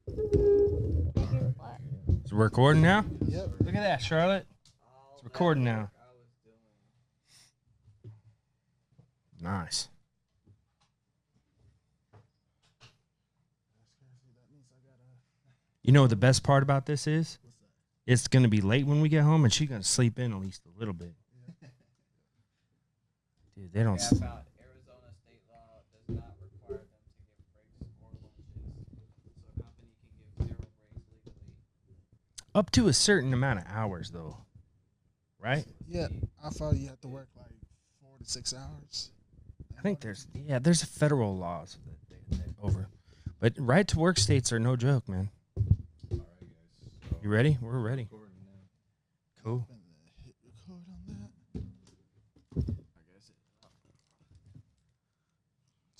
It's recording now? Yep. Look at that, Charlotte. It's recording now. Nice. You know what the best part about this is? It's going to be late when we get home, and she's going to sleep in at least a little bit. Dude, they don't... Arizona state law does not require them to give breaks or lunches. So a company can give 0 breaks legally. Up to a certain amount of hours, though. Right? Yeah, I thought you have to work like 4 to 6 hours. I think there's a federal laws that over. But right to work states are no joke, man. All right, guys. So You ready? We're ready. Cool. Hit record on that. I guess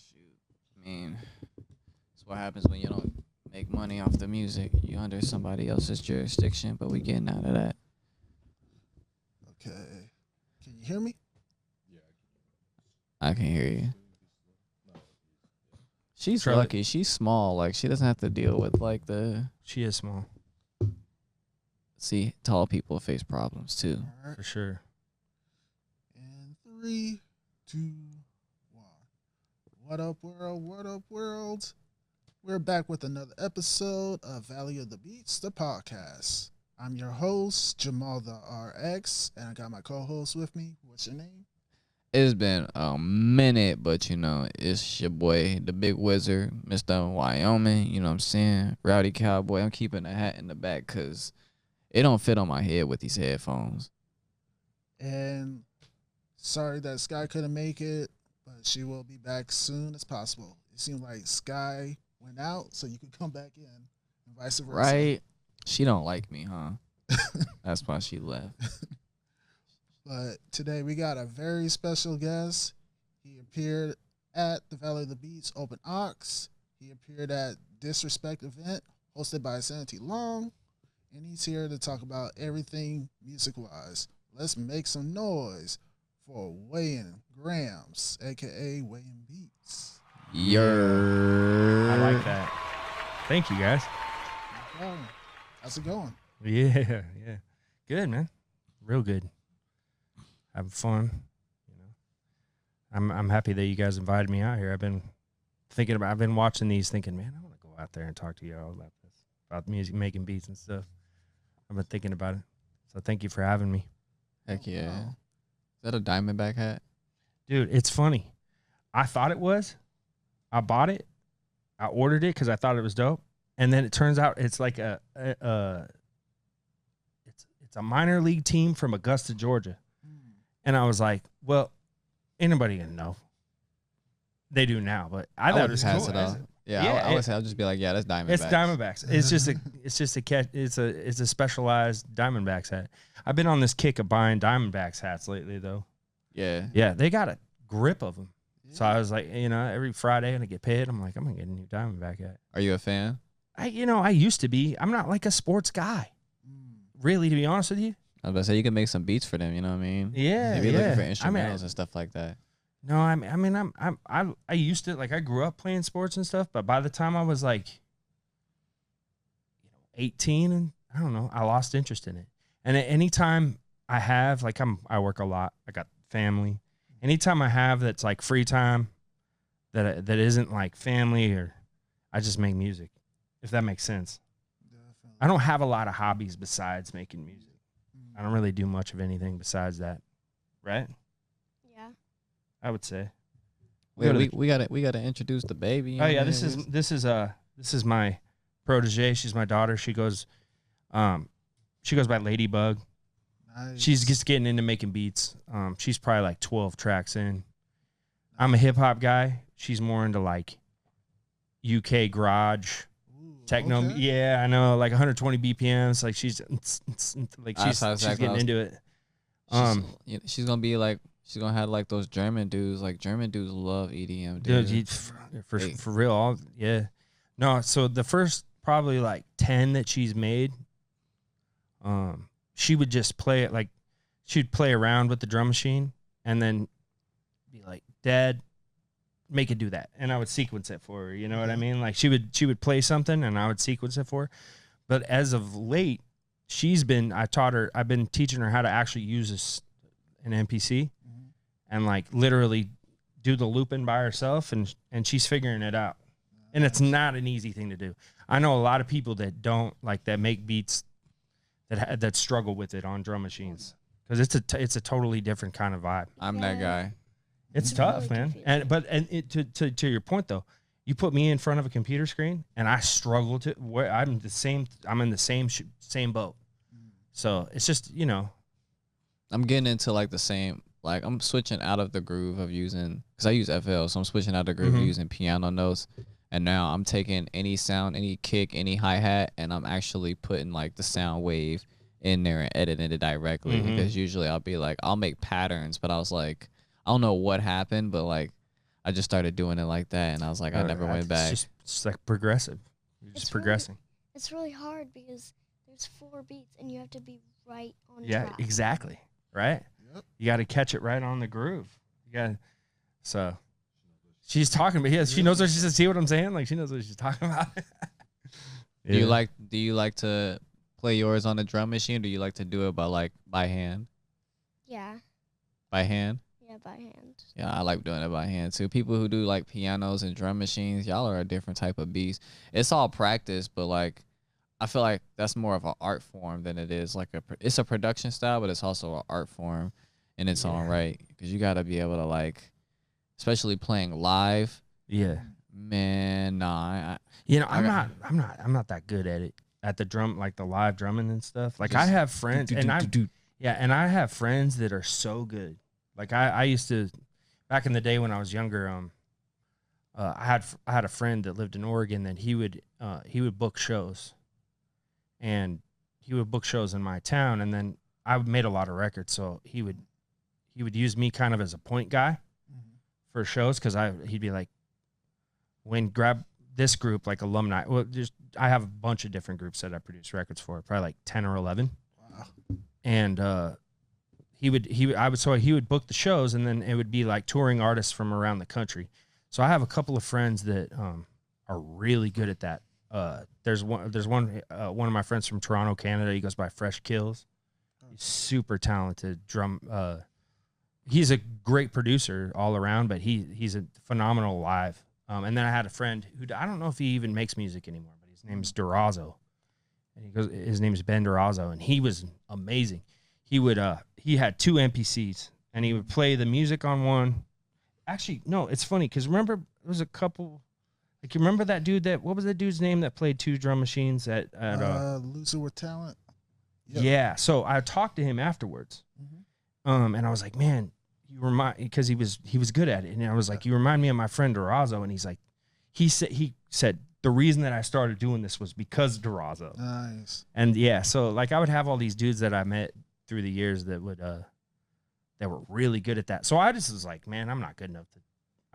shoot. I mean, that's what happens when you don't make money off the music. You under somebody else's jurisdiction, but we getting out of that. Okay. Can you hear me? I can hear you. She's Charlotte. lucky. She's small. Like, she doesn't have to deal with, like, She is small, See, tall people face problems, too. All right. for sure. And 3, 2, 1. What up, world? What up, world? We're back with another episode of Valley of the Beats, the podcast. I'm your host, Jamal the RX, and I got my co-host with me. What's your name? It's been a minute, but, you know, it's your boy, the big wizard, Mr. Wyoming, you know what I'm saying? Rowdy Cowboy. I'm keeping the hat in the back because it don't fit on my head with these headphones. And sorry that Sky couldn't make it, but she will be back soon as possible. It seemed like Sky went out, so you could come back in, and vice versa. Right? She don't like me, huh? That's why she left. But today we got a very special guest. He appeared at the Valley of the Beats Open Ox. He appeared at Disrespect event hosted by Sanity Long. And he's here to talk about everything music-wise. Let's make some noise for Weighn Grams, a.k.a. Weighn Beats. I like that. Thank you, guys. No problem. How's it going? Yeah. Good, man. Real good. Having fun. You know, I'm happy that you guys invited me out here. I've been watching these, thinking, man, I want to go out there and talk to y'all about this, about music, making beats and stuff. I've been thinking about it. So thank you for having me. Heck yeah. Wow. Is that a Diamondback hat? Dude, it's funny. I thought it was. I bought it. I ordered it because I thought it was dope. And then it turns out it's like it's a minor league team from Augusta, Georgia. And I was like, well, ain't nobody gonna know. They do now, but I thought it was pass cool. it off. Yeah, Yeah, I would say I'll just be like, yeah, that's Diamondbacks. It's Diamondbacks. It's just a catch. It's a specialized Diamondbacks hat. I've been on this kick of buying Diamondbacks hats lately, though. Yeah. Yeah, they got a grip of them. Yeah. So I was like, you know, every Friday when I get paid, I'm like, I'm gonna get a new Diamondback hat. Are you a fan? I used to be. I'm not like a sports guy, really, to be honest with you. I was about to say you can make some beats for them. You know what I mean? Yeah, Maybe looking for instrumentals I mean, and stuff like that. No, I used to, like, I grew up playing sports and stuff, but by the time I was like 18, and I don't know, I lost interest in it. And at any time I have, like, I work a lot. I got family. Anytime I have that's like free time that isn't like family, or I just make music, if that makes sense. Definitely. I don't have a lot of hobbies besides making music. I don't really do much of anything besides that. Right? Yeah. I would say. Wait, we gotta introduce the baby. you Oh know yeah, what I mean? this is my protege. She's my daughter. She goes by Ladybug. Nice. She's just getting into making beats. She's probably like 12 tracks in. I'm a hip hop guy. She's more into like UK garage, Ooh, techno. okay. Yeah, I know, like 120 BPMs. Like she's getting into it. She's gonna be like, she's gonna have like those German dudes. Like German dudes love EDM, Dude, dude. for real, yeah. No, so the first probably like 10 that she's made, she would just play it, like she'd play around with the drum machine and then be like, Dad, make it do that, and I would sequence it for her. You know what I mean? Like she would play something, and I would sequence it for her. But as of late, I've been teaching her how to actually use an MPC, and like literally do the looping by herself, and she's figuring it out. And it's not an easy thing to do. I know a lot of people that don't like that make beats that struggle with it on drum machines, because it's a totally different kind of vibe. I'm that guy. It's tough, man. To your point though, you put me in front of a computer screen and I struggle to. I'm in the same boat. So it's just, you know, I'm getting into like the same. Like I'm switching out of the groove of using, because I use FL, so I'm switching out of the groove of using piano notes. And now I'm taking any sound, any kick, any hi-hat, and I'm actually putting like the sound wave in there and editing it directly. Because usually I'll make patterns, but I was like, I don't know what happened, but like I just started doing it like that, and I was like, I never went back. It's like progressive. You're just progressing. It's really hard because there's 4 beats and you have to be right on Yeah, track. exactly. Right? Yep. You got to catch it right on the groove. So she's talking, but yeah, she knows what she says. See what I'm saying? Like she knows what she's talking about. Do you like to play yours on the drum machine, or do you like to do it by hand? Yeah. By hand? Yeah, by hand. Yeah, I like doing it by hand too. People who do like pianos and drum machines, y'all are a different type of beast. It's all practice, but like I feel like that's more of an art form than it is like it's a production style, but it's also an art form in its own right, because you got to be able to like, especially playing live. Yeah. Man, nah. I'm not that good at it, at the drum, like the live drumming and stuff. Like I have friends and I have friends that are so good. Like I used to, back in the day when I was younger, I had a friend that lived in Oregon that he would book shows, and he would book shows in my town, and then I made a lot of records, so he would use me kind of as a point guy for shows, because he'd be like, Weighn, grab this group, like alumni. Well, I have a bunch of different groups that I produce records for, probably like 10 or 11. Wow. And he would book the shows, and then it would be like touring artists from around the country. So I have a couple of friends that are really good at that. There's one of my friends from Toronto, Canada. He goes by Fresh Kills. He's super talented drum. He's a great producer all around, but he's a phenomenal live. And then I had a friend who, I don't know if he even makes music anymore, but his name's Durazo, and his name is Ben Durazo, and he was amazing. He had 2 MPCs, and he would play the music on one. Actually, no, it's funny because remember there was a couple. Like, you remember that dude what was that dude's name that played 2 drum machines at Loser with Talent. Yep. Yeah. So I talked to him afterwards, and I was like, man, because he was good at it, and I was like, you remind me of my friend Durazo, and he's like, he said the reason that I started doing this was because of Durazo. Nice. And yeah, so like I would have all these dudes that I met through the years that were really good at that. So I just was like, man, I'm not good enough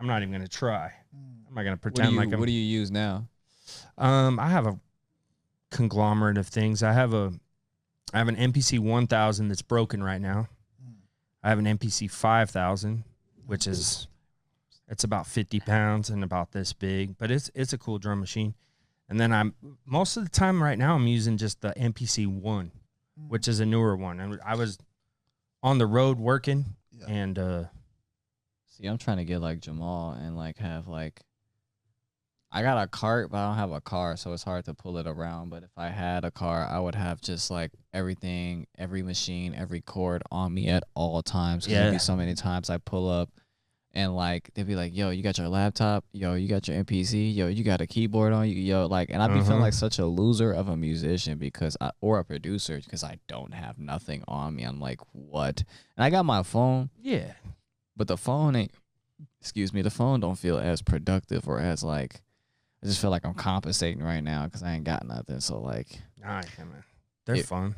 I'm not even gonna try. I'm not gonna pretend what do you use now? I have a conglomerate of things. I have an MPC 1000 that's broken right now. I have an MPC 5000, which is, it's about 50 pounds and about this big, but it's a cool drum machine. And then most of the time right now I'm using just the MPC 1, which is a newer one. And I was on the road working, and see, I'm trying to get like Jamal and like have like, I got a cart, but I don't have a car, so it's hard to pull it around. But if I had a car, I would have just like everything, every machine, every cord on me at all times. Because there'd be so many times I pull up and like they'd be like, yo, you got your laptop? Yo, you got your MPC? Yo, you got a keyboard on you? Yo, like, and I'd be feeling like such a loser of a musician or a producer because I don't have nothing on me. I'm like, what? And I got my phone. Yeah. But the phone the phone don't feel as productive or as like, I just feel like I'm compensating right now because I ain't got nothing. So like, man, they're fun.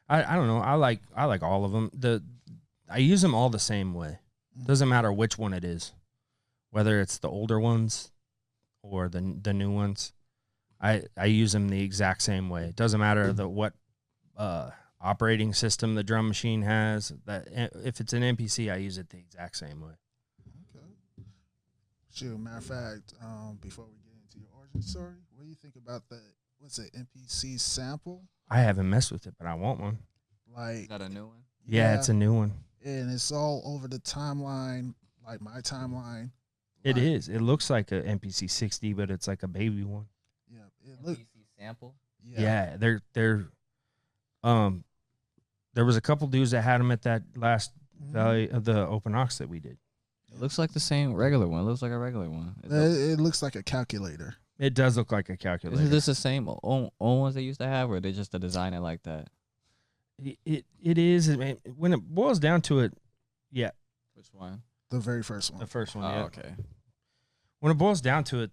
I don't know. I like all of them. I use them all the same way. Doesn't matter which one it is, whether it's the older ones or the new ones. I use them the exact same way. It doesn't matter what operating system the drum machine has. That if it's an MPC, I use it the exact same way. Shoot, matter of fact, before we get into your origin story, what do you think about the what's it MPC sample? I haven't messed with it, but I want one. Like, Is that a new one? Yeah, it's a new one. and it's all over the timeline, like my timeline. It Like, is. It looks like a MPC 60, but it's like a baby one. Yeah, it look. NPC sample. Yeah, Yeah, there was a couple dudes that had them at that last Mhm. Valley of the open ox that we did. It looks like the same regular one. It looks like a regular one. It looks like a calculator. It does look like a calculator. Is this the same old ones they used to have, or they just a design it like that? It is. I mean, when it boils down to it, yeah, Which one? The very first one. the first one. Oh, Yeah. okay. When it boils down to it,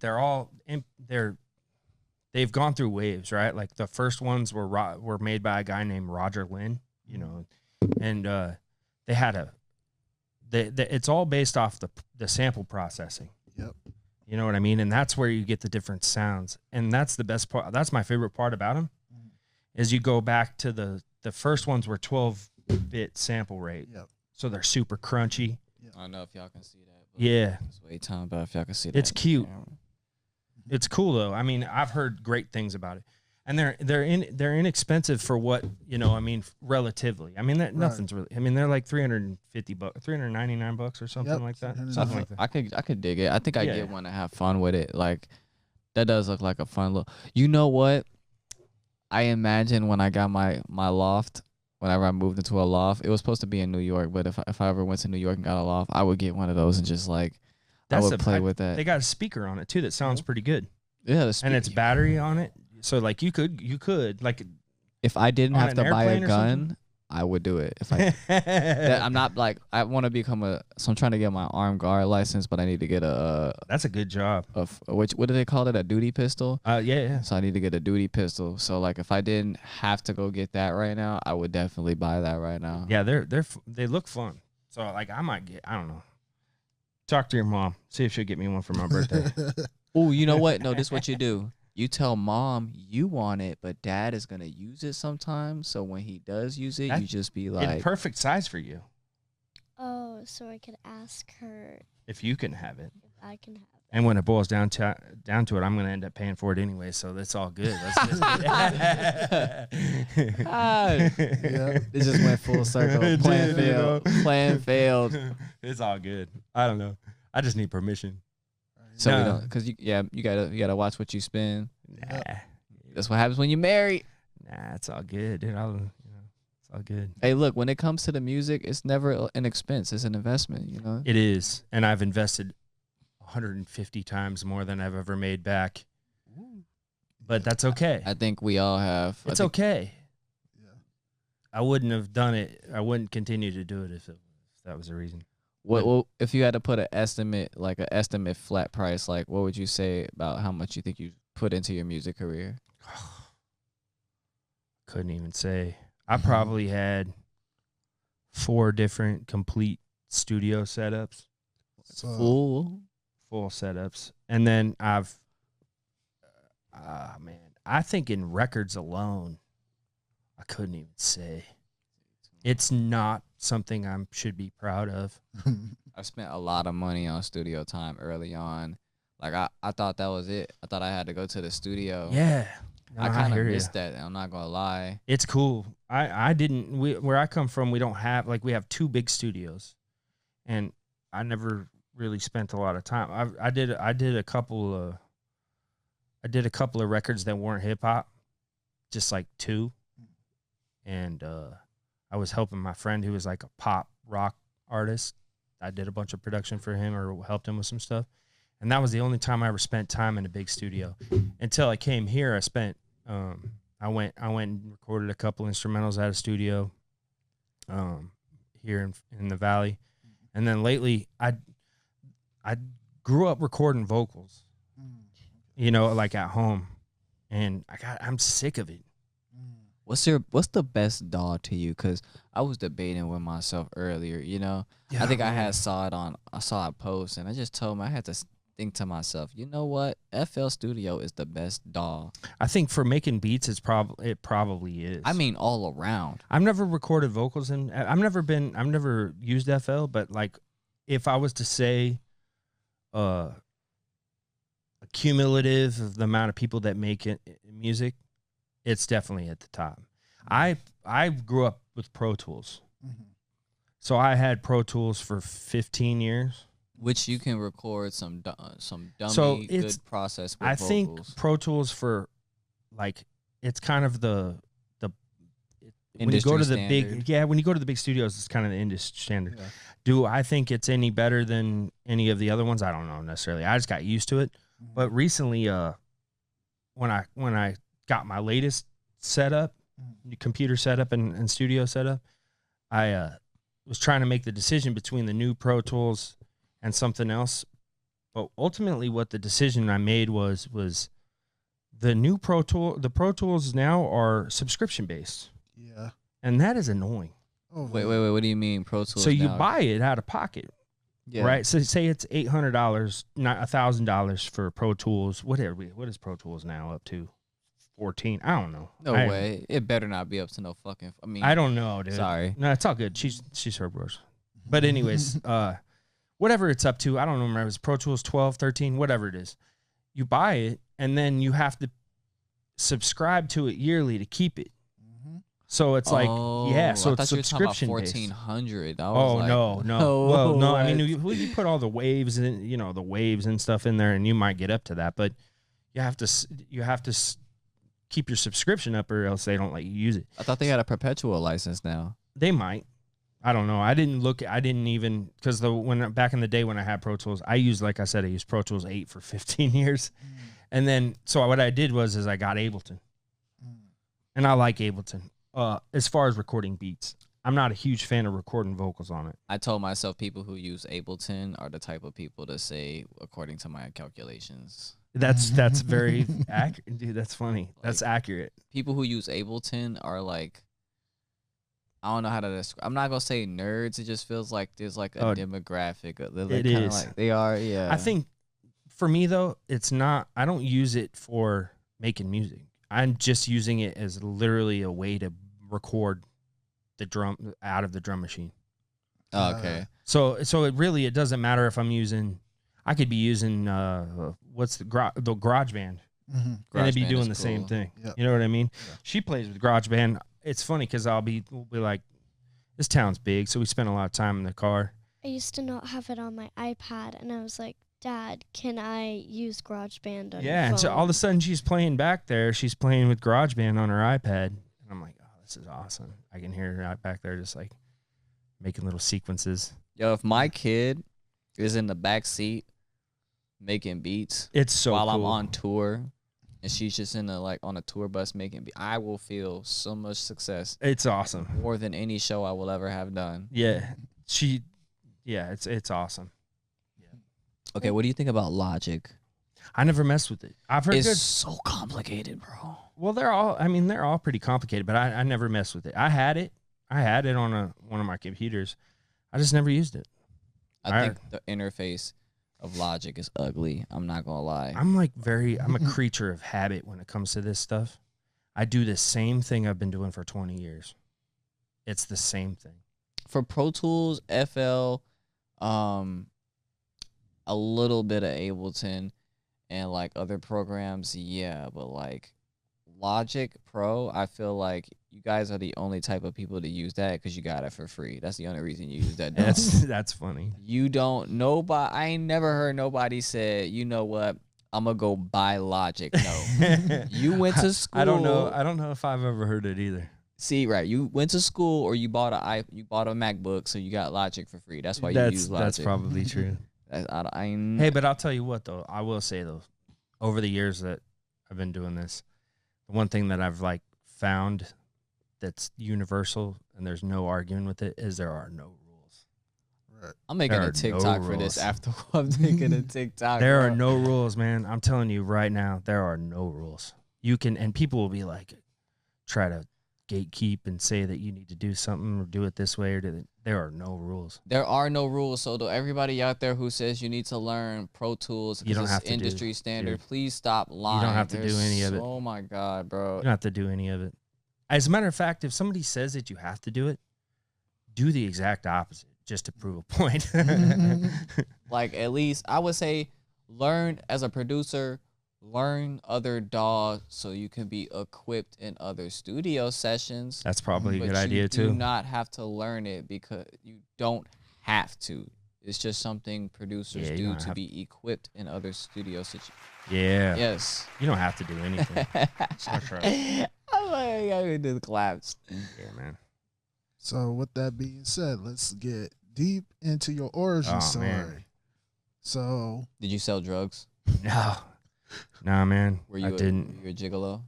they've gone through waves, right? Like the first ones were made by a guy named Roger Lynn, you know, and they had it's all based off the sample processing. Yep. You know what I mean? And that's where you get the different sounds. And that's the best part. That's my favorite part about them Mhm. is you go back to the first ones were 12-bit sample rate. Yep. So they're super crunchy. I don't know if y'all can see that. But Yeah. It's way time about if y'all can see that. It's in the cute. camera. It's cool though. I mean, I've heard great things about it. And they're inexpensive for what, you know, I mean, relatively. I mean, nothing's really. I mean, they're like $350, $399 or something Yep, like that. $399. Something like that. I could dig it. I think I Yeah. get one to have fun with it. Like that does look like a fun look. You know what? I imagine when I got my loft, whenever I moved into a loft, it was supposed to be in New York, but if I ever went to New York and got a loft, I would get one of those and just like I would play with that. They got a speaker on it too that sounds pretty good. Yeah, And it's battery on it. So like you could like if I didn't on have an to buy a airplane or something? gun, I would do it. If I I'm not like I want to become so I'm trying to get my armed guard license, but I need to get That's a good job. what do they call it? A duty pistol. Yeah. So I need to get a duty pistol. So like if I didn't have to go get that right now, I would definitely buy that right now. Yeah, they look fun. So like I might get, I don't know. Talk to your mom. See if she'll get me one for my birthday. Oh, you know what? No, this is what you do. You tell mom you want it, but dad is gonna use it sometime. So when he does use it, you just be like, It's perfect size for you Oh, so I could ask her if you can have it. if I can have it. And when it boils down to it, I'm going to end up paying for it anyway, so that's all good. Let's just It just went full circle. It Plan did, you know? failed. Plan failed. It's all good. I don't know. I just need permission. So we No. don't, cause you gotta watch what you spend. Nah, That's what happens when you marry. it's all good, dude. It's all good. Hey, look, when it comes to the music, it's never an expense. It's an investment. You know. It is, and I've invested 150 times more than I've ever made back. But that's okay. I think we all have. It's okay. Yeah. I wouldn't have done it. I wouldn't continue to do it if that was the reason. What if you had to put an estimate, like an estimate flat price, like what would you say about how much you think you put into your music career? Couldn't even say. I probably had 4 different complete studio setups, So Full. full setups, and then I've, I think in records alone, I couldn't even say. It's not something I should be proud of. I spent a lot of money on studio time early on. Like I thought that was it. I thought I had to go to the studio. Yeah, I kind of hear ya. missed that. I'm not gonna lie. It's cool. I didn't. Where I come from, we don't have we have 2 big studios, and I never really spent a lot of time. I did a couple of records that weren't hip hop, just like 2, and I was helping my friend who was like a pop rock artist. I did a bunch of production for him or helped him with some stuff, and that was the only time I ever spent time in a big studio. Until I came here, I spent. I went and recorded a couple instrumentals at a studio here in the Valley. And then lately I grew up recording vocals, you know, like at home, and I'm sick of it. What's the best DAW to you? Cause I was debating with myself earlier. You know, I think I saw a post, and I just told me I had to think to myself, you know what? FL Studio is the best DAW. I think for making beats, it probably is. I mean, all around. I've never recorded vocals I've never used FL, but like if I was to say cumulative of the amount of people that make it music, it's definitely at the top. I grew up with Pro Tools. So I had Pro Tools for 15 years. Which you can record some dummy So good process with I vocals. think Pro Tools for like it's kind of the when you go to the when you go to the big studios, it's kind of the industry standard. Yeah. Do I think it's any better than any of the other ones? I don't know necessarily. I just got used to it. But recently, when I got my latest setup, computer setup and studio setup, I was trying to make the decision between the new Pro Tools and something else. But ultimately, what the decision I made was the new Pro Tool. The Pro Tools now are subscription based. Yeah. And that is annoying. Oh, Wait. What do you mean Pro Tools? So you now? buy it out of pocket, right? So say it's $800, not $1,000 for Pro Tools. What is Pro Tools now up to? 14? I don't know. No way. It better not be up to no fucking. I mean, I don't know, dude. Sorry. No, it's all good. She's her bros. But anyways, whatever it's up to, I don't remember. It was Pro Tools 12, 13, whatever it is. You buy it, and then you have to subscribe to it yearly to keep it. So it's like, yeah, so it's subscription based. 1,400. Oh, no. Well, no, I mean, you put all the waves and the waves and stuff in there, and you might get up to that, but you have to keep your subscription up, or else they don't let you use it. I thought they had a perpetual license now. They might. I don't know. I didn't even, because back in the day when I had Pro Tools, I used Pro Tools 8 for 15 years. And then, so what I did was I got Ableton. And I like Ableton. As far as recording beats, I'm not a huge fan of recording vocals on it. I told myself people who use Ableton are the type of people to say, according to my calculations. That's very accurate. Dude, that's funny. That's accurate. People who use Ableton are like, I don't know how to describe. I'm not going to say nerds. It just feels like there's like a demographic. It is. Like, they are, yeah. I think for me, though, it's not, I don't use it for making music. I'm just using it as literally a way to record the drum out of the drum machine. Oh, okay. So it doesn't matter if I'm using, I could be using what's the GarageBand, and it'd be doing the same thing. Yep. You know what I mean? Yeah. She plays with GarageBand. It's funny because we'll be like, this town's big, so we spend a lot of time in the car. I used to not have it on my iPad, and I was like, Dad, can I use GarageBand on your phone? And so all of a sudden she's playing back there. She's playing with GarageBand on her iPad, and I'm like, oh, this is awesome. I can hear her back there just like making little sequences. Yo, if my kid is in the back seat making beats, it's so while cool. I'm on tour, and she's just on a tour bus making beats, I will feel so much success. It's awesome. More than any show I will ever have done. Yeah, it's awesome. Okay, what do you think about Logic? I never messed with it. I've heard it's so complicated, bro. Well, they're all pretty complicated, but I never messed with it. I had it on one of my computers. I just never used it. I think the interface of Logic is ugly. I'm not gonna lie. I'm a creature of habit when it comes to this stuff. I do the same thing I've been doing for 20 years. It's the same thing. For Pro Tools, FL, a little bit of Ableton, and like other programs, yeah, but like Logic Pro, I feel like you guys are the only type of people to use that because you got it for free. That's the only reason you use that. That's funny. You don't. Nobody. I ain't never heard nobody say, you know what, I'm gonna go buy Logic. No, you went to school. I don't know if I've ever heard it either. See, right? You went to school or you bought a MacBook, so you got Logic for free. That's why you use Logic. That's probably true. Hey, but I'll tell you what, though. I will say, though, over the years that I've been doing this, the one thing that I've found that's universal and there's no arguing with it is there are no rules. Right. I'm making a TikTok for this after I'm making a TikTok. There are no rules, man. I'm telling you right now, there are no rules. You can, and people will be like, try to gatekeep and say that you need to do something or do it this way or there are no rules. There are no rules. So to everybody out there who says you need to learn Pro Tools because it's industry standard, please stop lying. You don't have to do any of it. Oh my God, bro. You don't have to do any of it. As a matter of fact, if somebody says that you have to do it, do the exact opposite just to prove a point. Like, at least I would say learn as a producer, learn other DAWs so you can be equipped in other studio sessions. That's probably a But good idea you too. do not have to learn it because you don't have to. It's just something producers Yeah, you do don't to have be equipped in other studio situations. Yeah. Yes. You don't have to do anything. That's right. I'm like, I would do the claps. Yeah, man. So with that being said, let's get deep into your origin Oh, story. man. So Did you sell drugs? No. Nah, man. Were you I didn't. Were you a gigolo?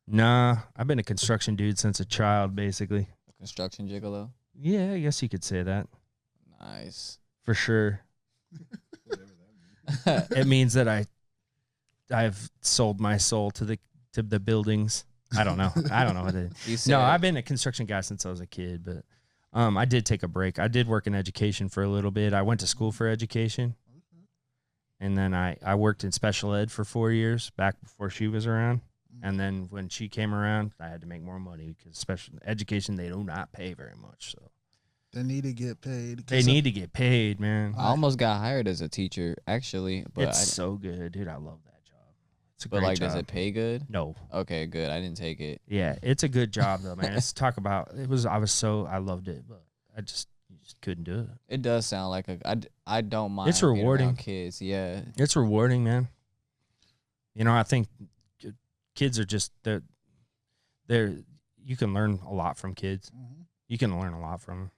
Nah. I've been a construction dude since a child, basically. A construction gigolo? Yeah, I guess you could say that. Nice. For sure. It means that I've sold my soul to the buildings. I don't know. I don't know what it is. No, I've been a construction guy since I was a kid, but I did take a break. I did work in education for a little bit. I went to school for education. And then I worked in special ed for 4 years back before she was around. And then when she came around, I had to make more money because special education, they do not pay very much. So they need to get paid. they need to get paid, man. I almost got hired as a teacher, actually. But It's so good, dude. I love that job. It's a but great like, job. does it pay good? No. Okay, good. I didn't take it. Yeah, it's a good job though, man. It's talk about I loved it, but you just couldn't do it. It does sound like I don't mind. It's being rewarding. around kids, yeah. It's rewarding, man. You know, I think kids are just they're you can learn a lot from kids. Mhm. You can learn a lot from them.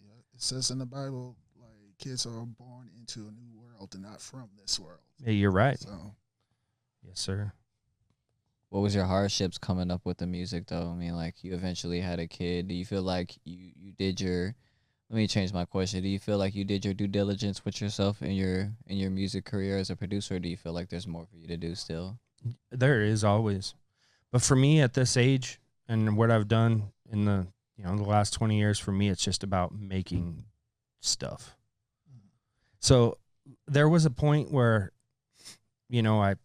Yeah, it says in the Bible, like kids are born into a new world and not from this world. Yeah, you're right. So Yes, sir. What was your hardships coming up with the music, though? I mean, like, you eventually had a kid. Do you feel like you did your? Let me change my question. Do you feel like you did your due diligence with yourself in your music career as a producer, or do you feel like there's more for you to do still? There is always. But for me at this age and what I've done in the last 20 years, for me it's just about making stuff. So there was a point where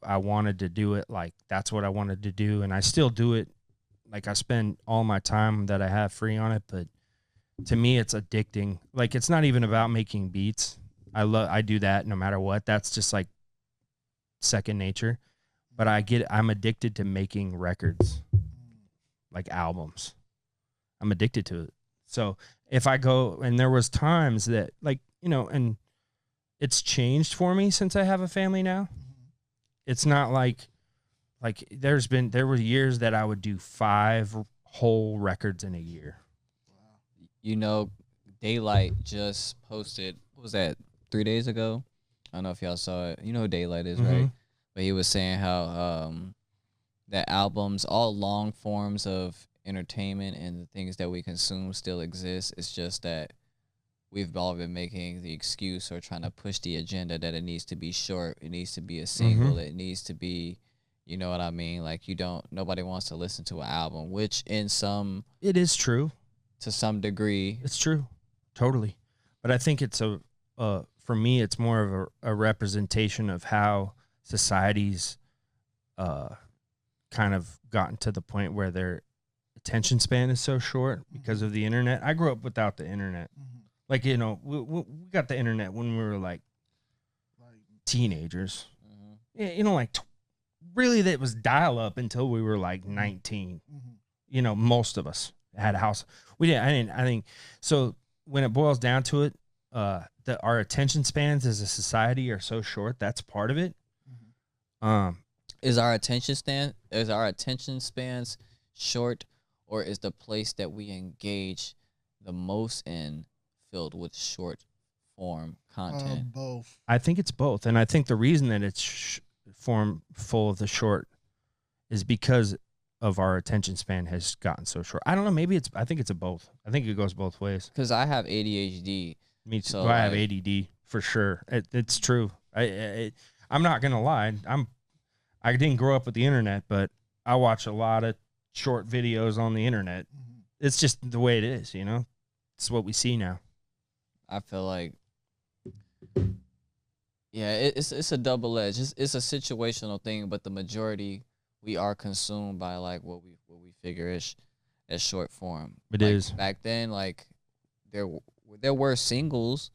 I wanted to do it, like that's what I wanted to do, and I still do it. Like I spend all my time that I have free on it, but to me it's addicting. Like it's not even about making beats. I do that no matter what. That's just like second nature. But I'm addicted to making records, like albums. I'm addicted to it. So if I go, and there was times that and it's changed for me since I have a family now. It's not like there were years that I would do 5 whole records in a year. Daylight just posted, what was that, 3 days ago? I don't know if y'all saw it. You know who Daylight is, right? But he was saying how that albums, all long forms of entertainment and the things that we consume still exist. It's just that we've all been making the excuse or trying to push the agenda that it needs to be short. It needs to be a single. It needs to be, you know what I mean? Like nobody wants to listen to an album, which It is true. To some degree. It's true. Totally. But I think it's for me, it's more of a representation of how society's kind of gotten to the point where their attention span is so short because of the internet. I grew up without the internet. Like, we got the internet when we were like teenagers. Yeah, really that was dial up until we were like 19. Most of us had a house. I think so. When it boils down to it, our attention spans as a society are so short. That's part of it. Is our attention spans short, or is the place that we engage the most in filled with short form content? Both. I think it's both, and I think the reason that it's full of the short is because of our attention span has gotten so short. I don't know. I think it's a both. I think it goes both ways. Because I have ADHD. Me too. So I have ADD for sure. It's true. I'm not gonna lie. I didn't grow up with the internet, but I watch a lot of short videos on the internet. It's just the way it is. It's what we see now. I feel like, yeah, it's a double edge. It's a situational thing, but the majority we are consumed by like what we figure is as short form. It is. Back then, like there were singles,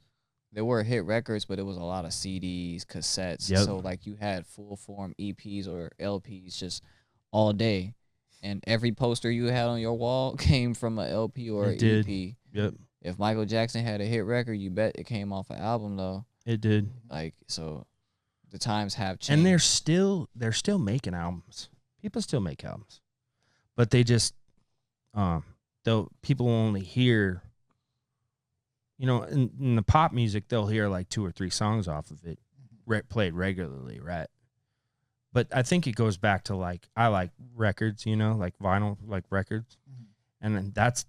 there were hit records, but it was a lot of CDs, cassettes. Yep. So like you had full form EPs or LPs just all day, and every poster you had on your wall came from a LP or It an did. EP. Yep, If Michael Jackson had a hit record, you bet it came off an album though. it did. Like so, the times have changed. And they're still making albums. People still make albums, but they just though people only hear. You know, in the pop music, they'll hear like 2 or 3 songs off of it, played regularly, right? But I think it goes back to like I like records, you know, like vinyl, like records, and then that's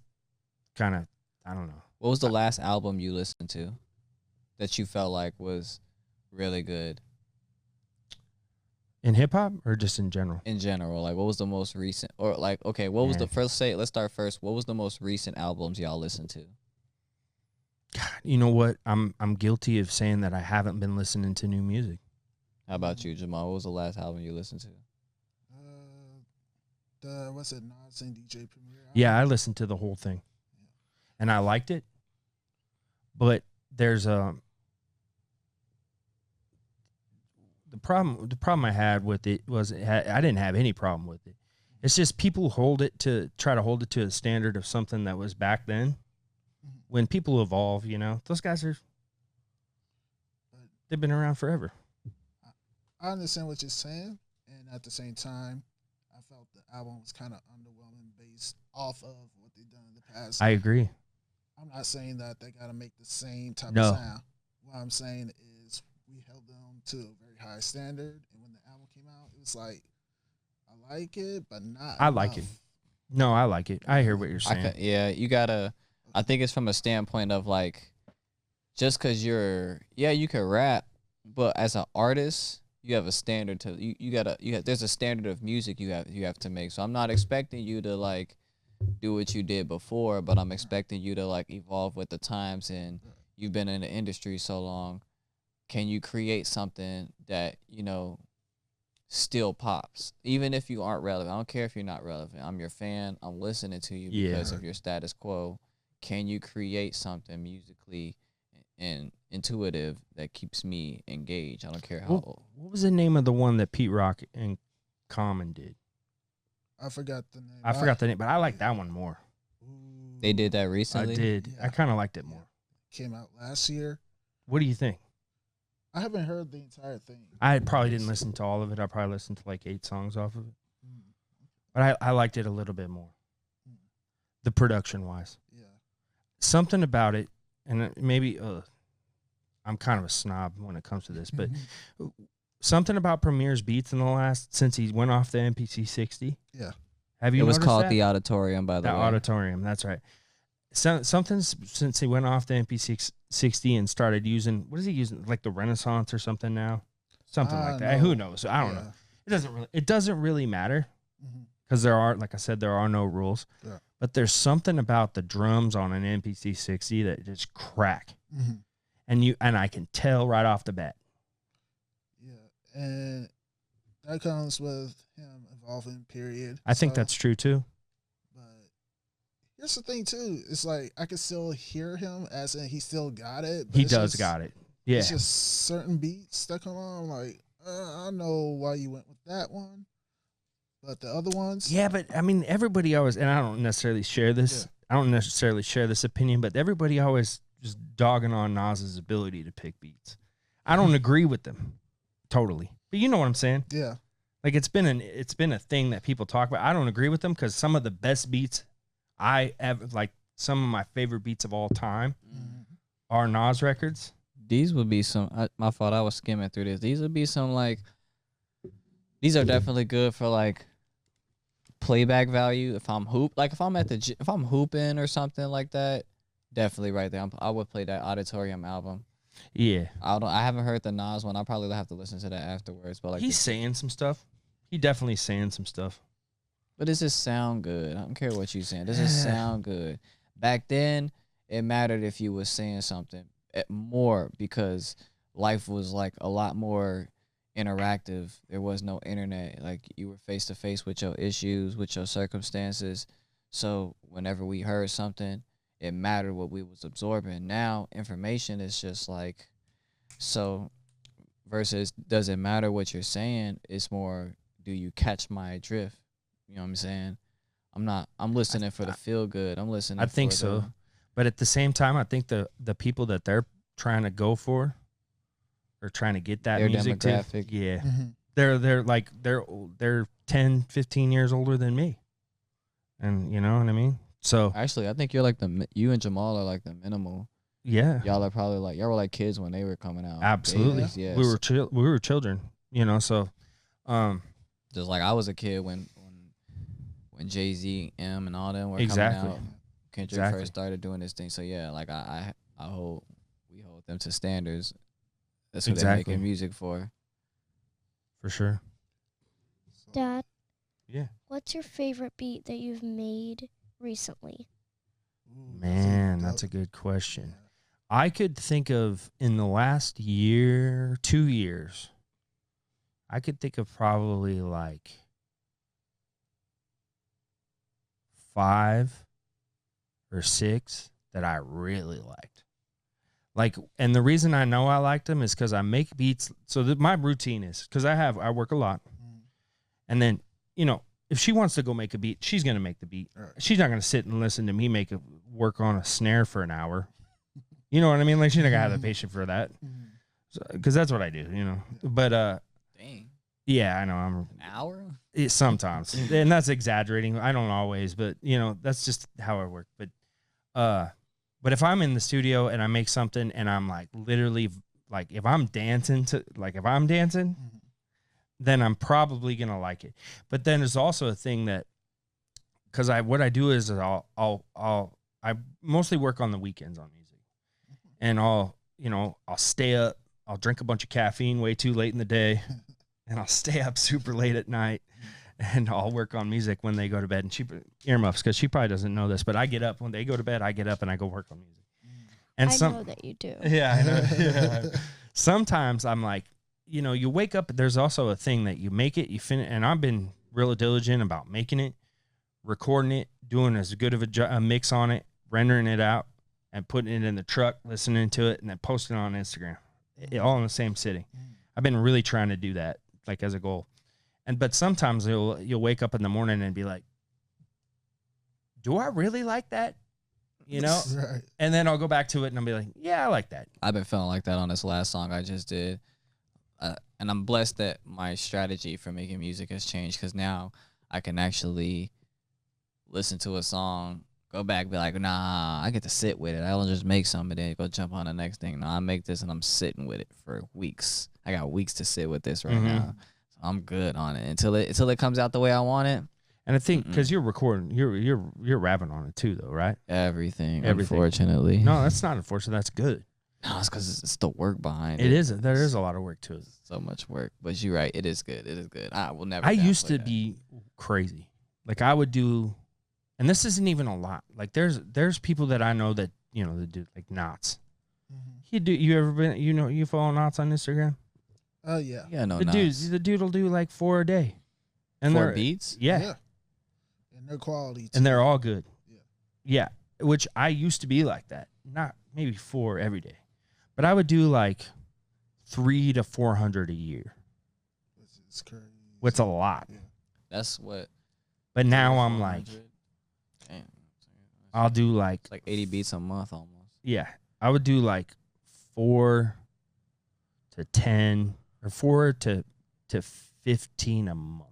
kind of I don't know. What was the last album you listened to that you felt like was really good In hip hop or just in general? in general? Like, what was the most recent, or like, okay, what was the Man. first? Let's start first. What was the most recent albums y'all listened to? God, you know what? I'm guilty of saying that I haven't been listening to new music. How about you, Jamal? What was the last album you listened to? What's it, Nas and DJ Premier? Yeah, I listened to the whole thing, and I liked it. But there's the problem I had with it was I didn't have any problem with it. It's just people try to hold it to a standard of something that was back then. When people evolve, you know, those guys they've been around forever. I understand what you're saying, and at the same time, I felt the album was kind of underwhelming based off of what they've done in the past. I agree. I'm not saying that they got to make the same type No. of sound. What I'm saying is we held them to a very high standard, and when the album came out, it was like, I like it, but not I like it. enough. No, I like it. I hear what you're saying. Yeah, you gotta. I think it's from a standpoint of like, just because you can rap, but as an artist, you have a standard to there's a standard of music you have to make. So I'm not expecting you to like do what you did before, but I'm expecting you to like evolve with the times, and you've been in the industry so long. Can you create something that, you know, still pops, even if you aren't relevant? I don't care if you're not relevant. I'm your fan. I'm listening to you because of your status quo. Can you create something musically and intuitive that keeps me engaged? I don't care how old. What was the name of the one that Pete Rock and Common did? I forgot the name. I forgot the name, but I like that one more. They did that recently? I did. Yeah. I kind of liked it more. Came out last year. What do you think? I haven't heard the entire thing. I probably didn't listen to all of it. I probably listened to like 8 songs off of it. But I liked it a little bit more. The production wise. Yeah. Something about it, and maybe I'm kind of a snob when it comes to this, but something about Premier's beats in the last, since he went off the MPC 60. Yeah. Have you It was noticed called that? the Auditorium, by the The way. Auditorium, that's right. Something since he went off the MP 60 and started using, what is he using, like the Renaissance or something now? Something like that. Who knows? I don't know. It doesn't really matter because there are, like I said, there are no rules. Yeah. But there's something about the drums on an MPC 60 that just crack. And I can tell right off the bat. Yeah. And that comes with him evolving, period. I think So, that's true too. But here's the thing too. It's like I can still hear him as in he still got it. But He it's does just- got it. Yeah. It's just certain beats that come on. I'm like, I know why you went with that one, but the other ones. Yeah, but I mean, everybody always, and I don't necessarily share this. I don't necessarily share this opinion, but everybody always just dogging on Nas's ability to pick beats. I don't agree with them totally, but you know what I'm saying. Yeah. Like it's been a thing that people talk about. I don't agree with them because some of the best beats I ever, like some of my favorite beats of all time are Nas records. These would be some. My fault. I was skimming through this. These would be some like. These are definitely good for like playback value. If I'm if I'm at the if I'm hooping or something like that, definitely right there. I would play that Auditorium album. Yeah, I haven't heard the Nas one. I'll probably have to listen to that afterwards. But like he's saying some stuff. He definitely saying some stuff. But does this sound good? I don't care what you're saying. Does it sound good? Back then, it mattered if you was saying something more because life was like a lot more interactive. There was no internet. Like you were face to face with your issues, with your circumstances. So whenever we heard something, it mattered what we was absorbing. Now information is just like, so versus does it matter what you're saying? It's more, do you catch my drift? You know what I'm saying? I'm listening for the feel good. I'm listening. I think for so. But at the same time, I think the people that they're trying to go for, or trying to get that Their music demographic. to, yeah, Mm-hmm. they're 10, 15 years older than me, and you know what I mean. So Actually, I think you're like you and Jamal are like the minimal. yeah, Y'all are probably like, y'all were like kids when they were coming out. absolutely. Babies, yeah. We were children, you know. So, Just like I was a kid when Jay-Z, M, and all them were Exactly. coming out. Kendrick Exactly. first started doing this thing. So yeah, like we hold them to standards. That's what they're Exactly. making music for. for sure. Dad, Yeah. what's your favorite beat that you've made recently? Man, that's a good question. I could think of in the last year, 2 years, I could think of probably like 5 or 6 that I really liked. Like, and the reason I know I liked them is because I make beats. So my routine is because I work a lot, and then you know if she wants to go make a beat, she's gonna make the beat. Right. She's not gonna sit and listen to me work on a snare for an hour. You know what I mean? Like she's not gonna have the patience for that, because that's what I do. You know, but Dang, yeah, I know I'm an hour? sometimes, and that's exaggerating. I don't always, but you know that's just how I work. But if I'm in the studio and I make something and I'm like literally like if I'm dancing, then I'm probably gonna like it. But then there's also a thing that because what I do is I mostly work on the weekends on music, and I'll stay up, I'll drink a bunch of caffeine way too late in the day, and I'll stay up super late at night. And I'll work on music when they go to bed. And she earmuffs because she probably doesn't know this, but I get up when they go to bed. I get up and I go work on music. And I know that you do. yeah, I know. Yeah. Sometimes I'm like, you wake up. There's also a thing that you make it, you finish, and I've been real diligent about making it, recording it, doing as good of a mix on it, rendering it out, and putting it in the truck, listening to it, and then posting it on Instagram, all in the same sitting. I've been really trying to do that, like as a goal. But sometimes you'll wake up in the morning and be like, do I really like that? You know? Right. And then I'll go back to it and I'll be like, yeah, I like that. I've been feeling like that on this last song I just did. And I'm blessed that my strategy for making music has changed because now I can actually listen to a song, go back, be like, nah, I get to sit with it. I don't just make something and then go jump on the next thing. No, I make this and I'm sitting with it for weeks. I got weeks to sit with this right now. I'm good on it until it comes out the way I want it. And I think because you're recording, you're rapping on it too, though, right? Everything. No, Unfortunately, that's not unfortunate. That's good. no, it's because it's the work behind it. It is. There is a lot of work to it. So much work, but you're right. It is good. It is good. I will never. I used to downplay that. be crazy. Like I would do, and this isn't even a lot. Like there's people that I know that that do like knots. You ever been? You follow knots on Instagram? Oh yeah. Yeah, no, The dude will do like 4 a day, and 4 they're beats. yeah, And their quality. and they're all good. Yeah. Yeah, which I used to be like that. Not maybe 4 every day, but I would do like 300 to 400 a year. It's crazy. What's a lot. Yeah. That's what. But now I'm like, 400. Damn, I'll do like it's like 80 beats a month almost. yeah, I would do like 4 to 10 or 4 to 15 a month.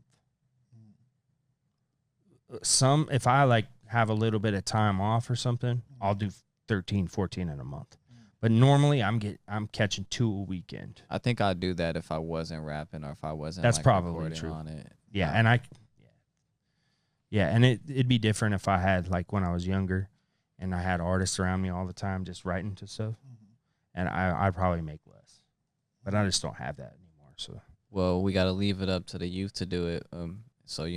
Some if I like have a little bit of time off or something, I'll do 13, 14 in a month. But normally I'm catching 2 a weekend. I think I'd do that if I wasn't rapping or if I wasn't. That's like, probably recording true. on it. Yeah, and and it'd be different if I had like when I was younger and I had artists around me all the time just writing to stuff. And I'd probably make less. But I just don't have that anymore. So Well, we got to leave it up to the youth to do it. So,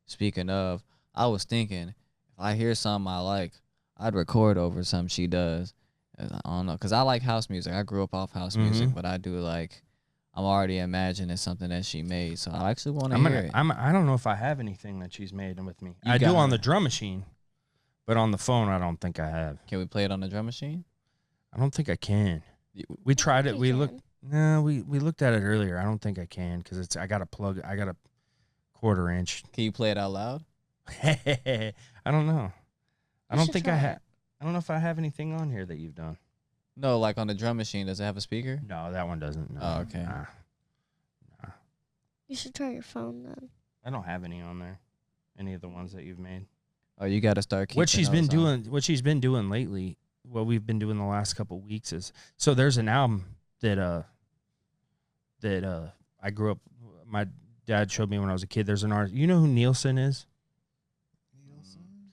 speaking of, I was thinking, if I hear something I like, I'd record over something she does. I don't know, because I like house music. I grew up off house music, but I do like, I'm already imagining something that she made. So I actually want to hear it. I don't know if I have anything that she's made with me. You I do got on it. the drum machine, But on the phone, I don't think I have. Can we play it on the drum machine? I don't think I can. You- We tried it. You We can. looked. No, we looked at it earlier. I don't think I can because I got a plug. I got a 1/4 inch. Can you play it out loud? I don't know. I You don't should think I try have. it. I don't know if I have anything on here that you've done. No, like on the drum machine. Does it have a speaker? No, that one doesn't. No. Oh, okay. Nah. You should try your phone then. I don't have any on there. Any of the ones that you've made. Oh, you got to start keeping What she's been those on. doing. What she's been doing lately. What we've been doing the last couple weeks is so there's an album that I grew up. My dad showed me when I was a kid. There's an artist. You know who Nielsen is?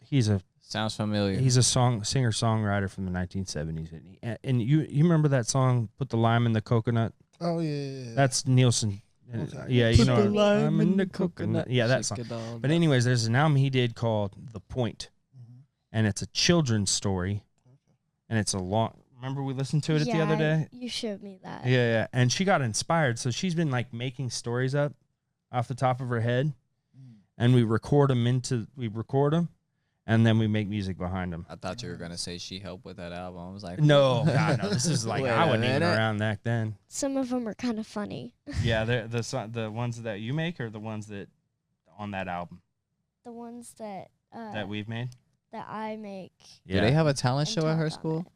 He's a Sounds familiar. singer songwriter from the 1970s. And you remember that song, "Put the Lime in the Coconut"? Oh yeah. That's Nielsen. Okay. Yeah, you Put know the lime in the coconut. Yeah, that song. But anyways, there's an album he did called "The Point," and it's a children's story, and it's a long. Remember we listened to it the other day? You showed me that. Yeah. And she got inspired, so she's been like making stories up off the top of her head, and we record them, and then we make music behind them. I thought you were gonna say she helped with that album. I was like, No, God, no. This is like Wait I a wasn't even minute. around back then. Some of them are kind of funny. Yeah, the ones that you make, or the ones that on that album The ones that that we've made. that I make. Do they have a talent and show at talk her on school? it.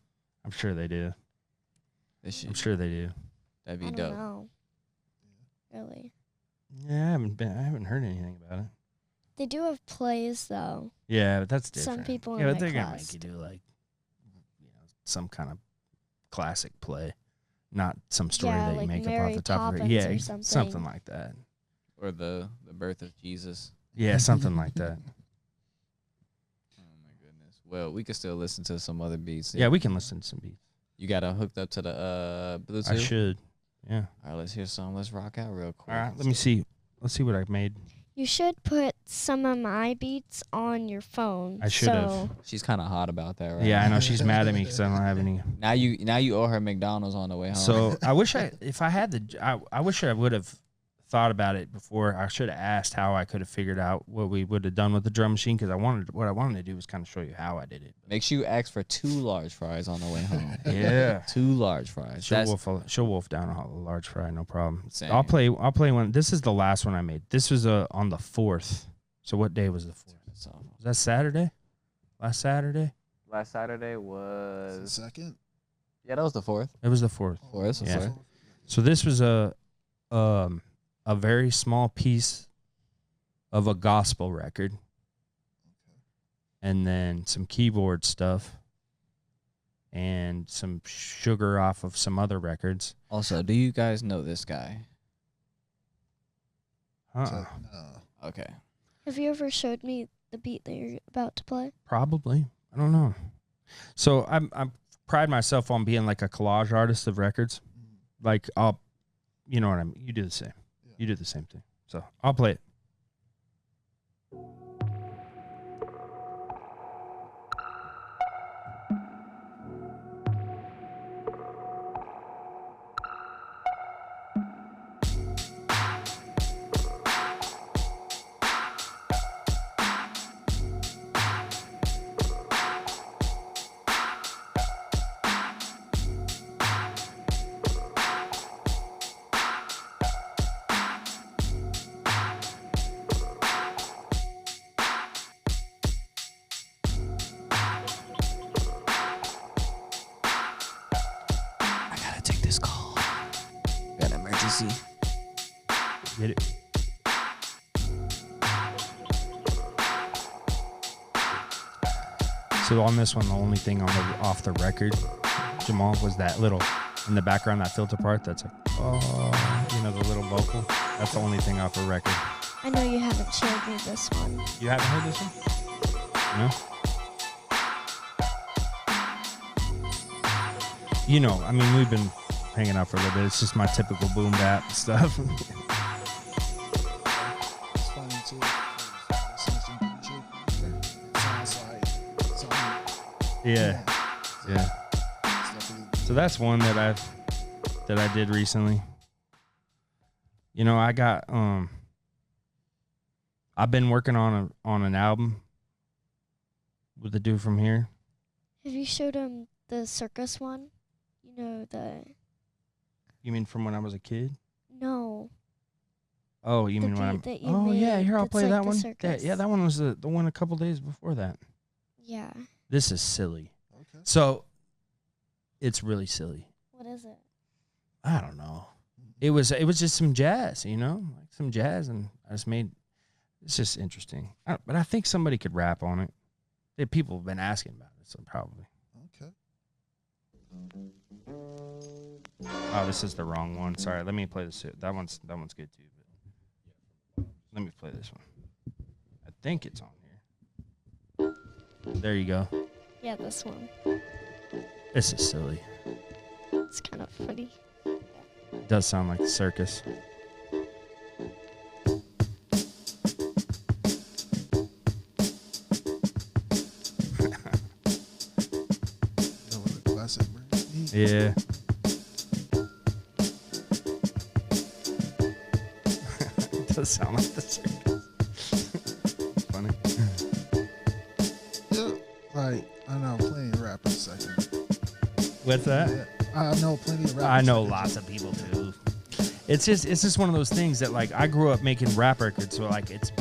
I'm sure they do. They should. I'm sure they do. That'd I be don't dope. know. Really. Yeah, I haven't heard anything about it. They do have plays though. Yeah, but that's Some different. people in yeah, but my they're gonna class make you do like, some kind of classic play, not some story Yeah, that you like make Mary up off the top of it. Poppins Yeah, or something something. like that. Or the birth of Jesus. Yeah, something like that. Oh my goodness. Well, we could still listen to some other beats. Yeah, we can listen to some beats. You got it hooked up to the Bluetooth? I should. Yeah. All right, let's hear some. Let's rock out real quick. All right, let me see. Let's see what I made. You should put some of my beats on your phone. I should have. so She's kind of hot about that, right? Yeah, I know she's mad at me because I don't have any. Now you owe her McDonald's on the way home. So I wish I wish I would have thought about it before. I should have asked how I could have figured out what we would have done with the drum machine because what I wanted to do was kind of show you how I did it. make sure you ask for 2 large fries on the way home. Yeah. 2 large fries. She'll wolf down a large fry, no problem. Same. I'll play one. This is the last one I made. This was on the 4th. So what day was the 4th? So, Was that Saturday? Last Saturday? last Saturday Is it was second? yeah, that was the 4th. It was the 4th. Oh, that's the Yeah. 4th. So this was a very small piece of a gospel record, and then some keyboard stuff, and some sugar off of some other records. Also, do you guys know this guy? Uh-uh. No. Okay. have you ever showed me the beat that you're about to play? Probably. I don't know. So I pride myself on being like a collage artist of records. Like you know what I mean. You do the same. Yeah. You do the same thing. So I'll play it. I gotta take this call. Got an emergency. Get it. So on this one, the only thing off the record, Jamal, was that little in the background, that filter part. That's like, the little vocal. That's the only thing off the record. I know you haven't showed me this one. You haven't heard this one? No. I mean, we've been hanging out for a little bit. It's just my typical boom bap stuff. It's funny too. 'cause listening to Future, it sounds like something. Yeah. It's definitely- So that's one that I did recently. I got I've been working on an album with the dude from here. Have you showed him the circus one? You know You mean from when I was a kid? no. Oh, you The mean when I'm? beat that you Oh yeah, made here I'll that's play like that the one. circus. Yeah, that one was the one a couple days before that. Yeah. This is silly. Okay. So, it's really silly. What is it? I don't know. It was just some jazz, you know, like some jazz, and I just made. It's just interesting, but I think somebody could rap on it. People have been asking about it, so probably. Okay. Oh, this is the wrong one. Sorry, let me play this. That one's good too. But let me play this one. I think it's on here. There you go. Yeah, this one. This is silly. It's kind of funny. It does sound like the circus. That was a classic break. Yeah. It does sound like the circus. Funny. Yeah. Like, I know plenty of rappers second. What's that? Yeah, I know plenty of rappers. I know second. lots of people too. It's just one of those things that like I grew up making rap records, so like it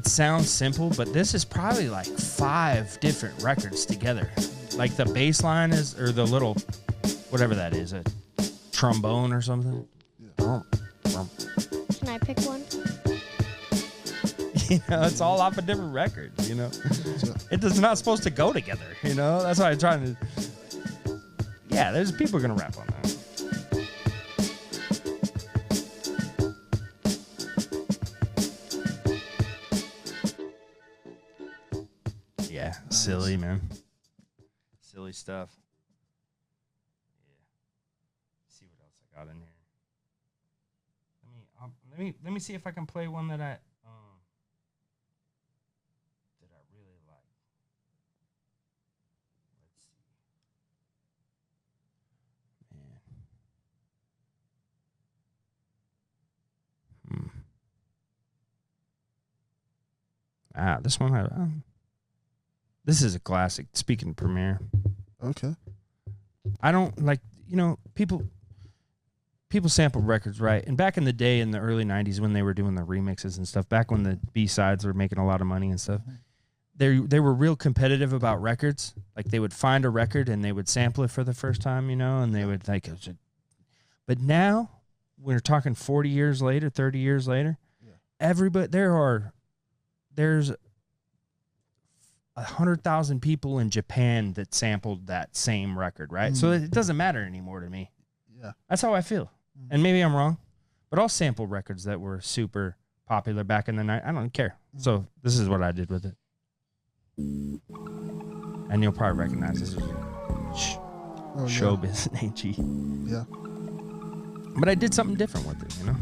sounds simple, but this is probably like 5 different records together. Like the bass line is, or the little, whatever that is, a trombone or something. Yeah. Can I pick one? You know, it's all off of different records, you know. So, It is not supposed to go together, you know. That's why I'm trying to. Yeah, there's people gonna rap on that. Yeah, Nice. silly man. Silly stuff. Yeah. See what else I got in here. Let me see if I can play one that I really like. Let's see. Man. This one. This is a classic. Speaking of Premiere, okay. I don't like, you know, people sample records, right? And back in the day, in the early '90s, when they were doing the remixes and stuff, back when the B-sides were making a lot of money and stuff, they were real competitive about records. Like they would find a record and they would sample it for the first time, you know, and they would like. But now, we're talking 40 years later, 30 years later, everybody there's 100,000 people in Japan that sampled that same record, right? So it doesn't matter anymore to me. Yeah. That's how I feel. And maybe I'm wrong, but I'll sample records that were super popular back in the night. I don't care. So this is what I did with it. And you'll probably recognize this is Showbiz AG. Yeah. But I did something different with it, you know?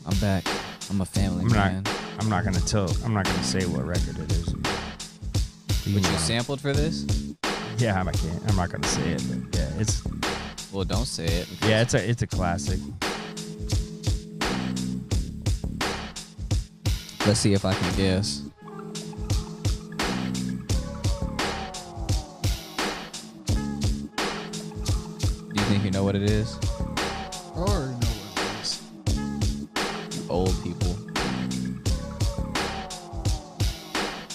I'm back. I'm a family man. I'm not gonna say what record it is. But you sampled for this? Yeah, I can't. I'm not gonna say it, but yeah, it's. Well, don't say it. Yeah, it's a classic. Let's see if I can guess. Do you think you know what it is? I already know what it is. You old people.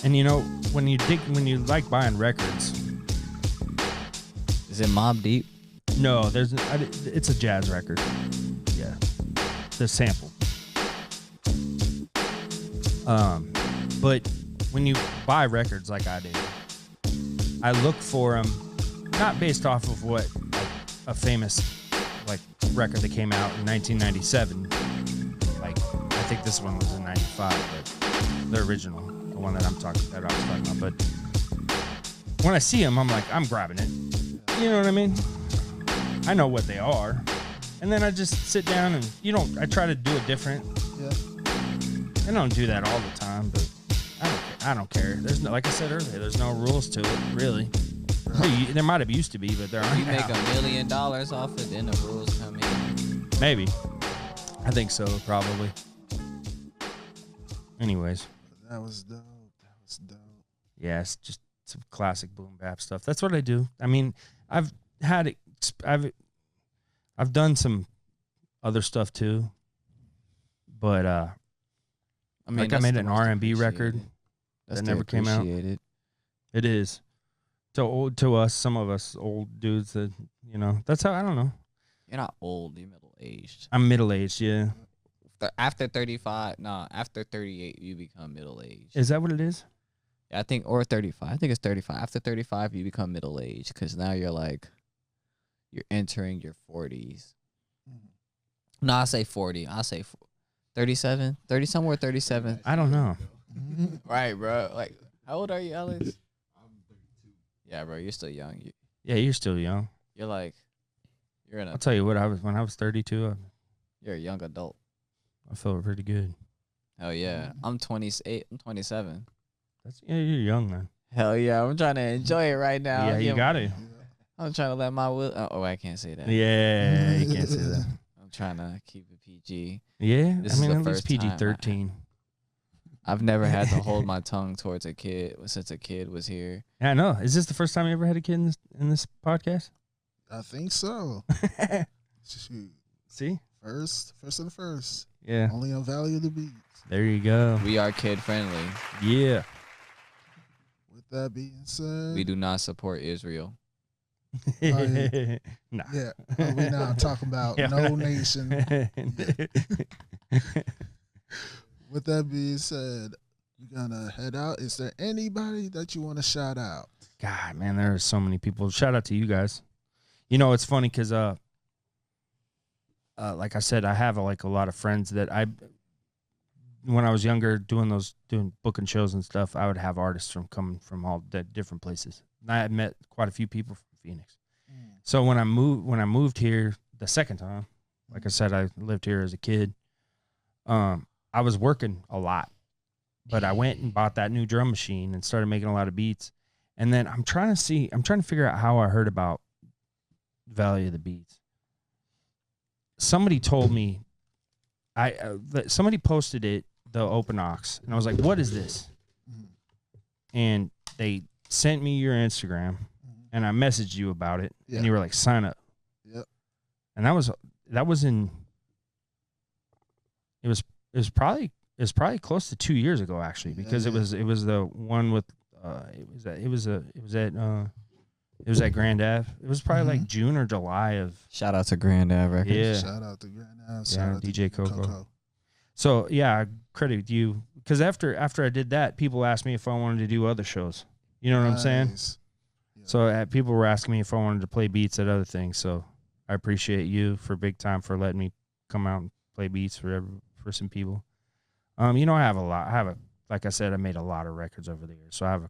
And you know, when you like buying records, Is it Mobb Deep? no, it's a jazz record. Yeah, the sample. But when you buy records like I do, I look for them not based off of what like, a famous like record that came out in 1997. Like I think this one was in '95, but the original, the one that I was talking about. But when I see them, I'm like, I'm grabbing it. You know what I mean? I know what they are. And then I just sit down and I try to do it different. Yeah. I don't do that all the time, but I don't care. There's no, like I said earlier, there's no rules to it, really. There might have used to be, but there aren't. You make now. $1 million off it, then the rules come in. Maybe. I think so, probably. Anyways. That was dope. Yeah, it's just some classic boom bap stuff. That's what I do. I mean, I've done some other stuff too, but I made an R&B record that never came out. It is to us, some of us old dudes that that's how I don't know. You're not old. You're middle aged. I'm middle aged. Yeah. After 35, after 38, you become middle aged. Is that what it is? I think, or 35. I think it's 35. After 35, you become middle aged because now you're entering your 40s. No, I say 40. I say 37, 30, somewhere 37. I don't know. Right, bro. Like, how old are you, Alex? I'm 32. Yeah, bro. You're still young. You're still young. You're I'll tell you what. When I was 32. You're a young adult. I felt pretty good. Hell yeah. I'm 28. I'm 27. You're young, man. Hell yeah. I'm trying to enjoy it right now. Yeah, you got to. I'm trying to let my will. Oh, I can't say that. Yeah, you can't say that. I'm trying to keep it PG. Yeah, This is the at least first PG-13. I've never had to hold my tongue towards a kid since a kid was here. Yeah, I know. Is this the first time you ever had a kid in this podcast? I think so. Shoot. See? First of the first. Yeah. Only on Valley of the Beats. There you go. We are kid friendly. Yeah. With that being said, We do not support Israel. yeah. Nah. Yeah. We're not talking about no nation. With that being said, we're gonna head out. Is there anybody that you want to shout out? God, man, there are so many people. Shout out to you guys. It's funny because like I said, I have a lot of friends that when I was younger doing booking shows and stuff, I would have artists coming from all different places. And I had met quite a few people from Phoenix. So when I moved here the second time, like I said, I lived here as a kid. I was working a lot, but I went and bought that new drum machine and started making a lot of beats. And then I'm trying to figure out how I heard about Valley of the Beats. Somebody told me, somebody posted it, the Open Ox, and I was like, "What is this?" And they sent me your Instagram, and I messaged you about it, and you were like, "Sign up." Yep. And that was in. It was probably close to 2 years ago actually, because it was the one with it was at Grand Ave. It was probably like June or July of. Shout out to Grand Ave Records. Yeah. Shout out to Grand Ave. Shout out DJ Coco. So yeah, I credit you because after I did that, people asked me if I wanted to do other shows. You know what I'm saying? Yeah. So people were asking me if I wanted to play beats at other things. So I appreciate you for big time for letting me come out and play beats for some people. I have a lot. Like I said, I made a lot of records over the years. So I have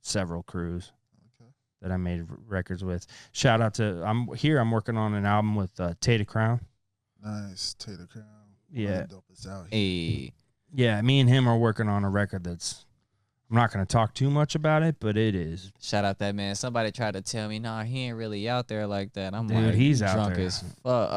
several crews that I made records with. Shout out to I'm working on an album with Tay the Crown. Nice, Tay the Crown. Yeah. Dope is out here. Hey. Yeah, me and him are working on a record that's. I'm not going to talk too much about it, but it is. Shout out that man. Somebody tried to tell me, nah, he ain't really out there like that. I'm Dude, like, he's out drunk there. as fuck.